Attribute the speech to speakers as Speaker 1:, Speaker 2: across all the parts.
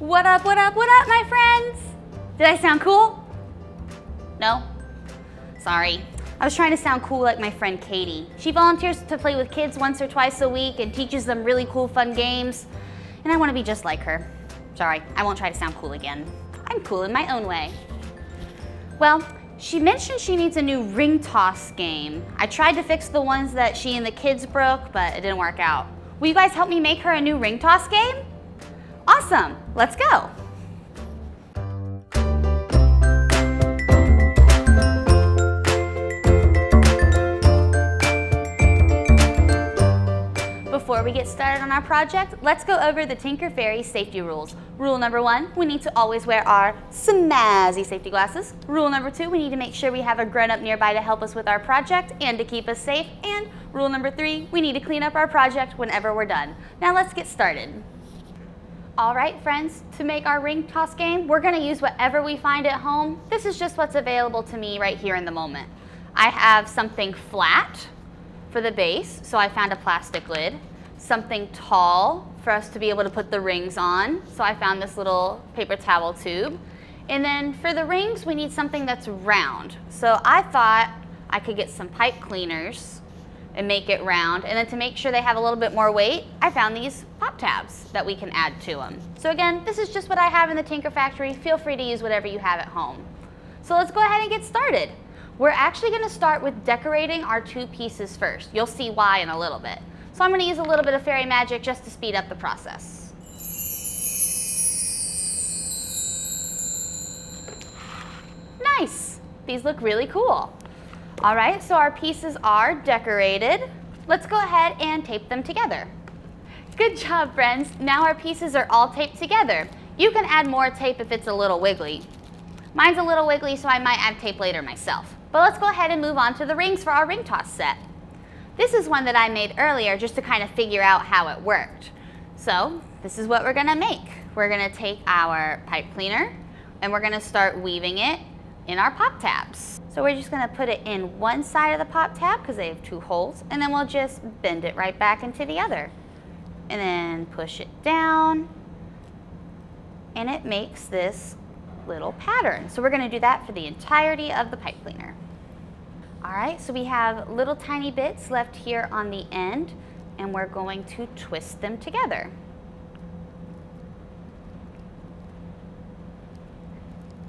Speaker 1: What up, my friends? Did I sound cool? No? Sorry. I was trying to sound cool like my friend Katie. She volunteers to play with kids once or twice a week and teaches them really cool, fun games. And I want to be just like her. Sorry, I won't try to sound cool again. I'm cool in my own way. Well, she mentioned she needs a new ring toss game. I tried to fix the ones that she and the kids broke, but it didn't work out. Will you guys help me make her a new ring toss game? Awesome, let's go. Before we get started on our project, let's go over the Tinker Fairy safety rules. Rule number 1, we need to always wear our snazzy safety glasses. Rule number 2, we need to make sure we have a grown-up nearby to help us with our project and to keep us safe. And rule number 3, we need to clean up our project whenever we're done. Now let's get started. All right, friends, to make our ring toss game, we're gonna use whatever we find at home. This is just what's available to me right here in the moment. I have something flat for the base, so I found a plastic lid. Something tall for us to be able to put the rings on, so I found this little paper towel tube. And then for the rings, we need something that's round. So I thought I could get some pipe cleaners and make it round. And then to make sure they have a little bit more weight, I found these pop tabs that we can add to them. So again, this is just what I have in the Tinker Factory. Feel free to use whatever you have at home. So let's go ahead and get started. We're actually gonna start with decorating our 2 pieces first. You'll see why in a little bit. So I'm gonna use a little bit of fairy magic just to speed up the process. Nice, these look really cool. All right, so our pieces are decorated. Let's go ahead and tape them together. Good job, friends. Now our pieces are all taped together. You can add more tape if it's a little wiggly. Mine's a little wiggly, so I might add tape later myself. But let's go ahead and move on to the rings for our ring toss set. This is one that I made earlier just to kind of figure out how it worked. So this is what we're gonna make. We're gonna take our pipe cleaner and we're gonna start weaving it in our pop tabs. So we're just gonna put it in one side of the pop tab because they have 2 holes, and then we'll just bend it right back into the other. And then push it down, and it makes this little pattern. So we're gonna do that for the entirety of the pipe cleaner. All right, so we have little tiny bits left here on the end, and we're going to twist them together.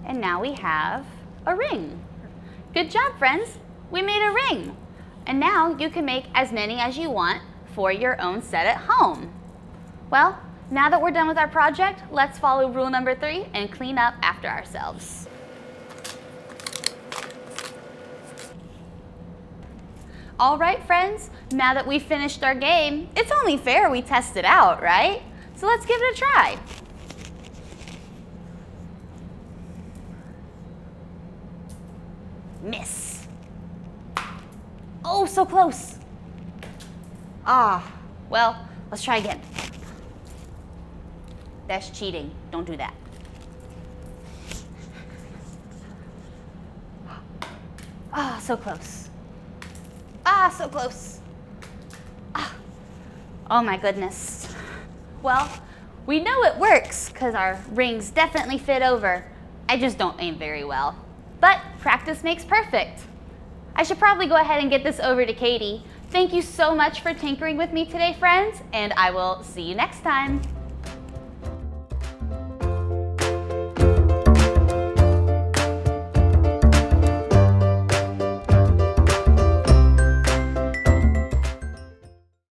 Speaker 1: And now we have a ring. Good job, friends. We made a ring. And now you can make as many as you want for your own set at home. Well, now that we're done with our project, let's follow rule number 3 and clean up after ourselves. All right, friends, now that we've finished our game, it's only fair we test it out, right? So let's give it a try. Miss. Oh, so close. Well, let's try again. That's cheating. Don't do that. So close. So close. Oh my goodness. Well, we know it works because our rings definitely fit over. I just don't aim very well. But practice makes perfect. I should probably go ahead and get this over to Katie. Thank you so much for tinkering with me today, friends, and I will see you next time.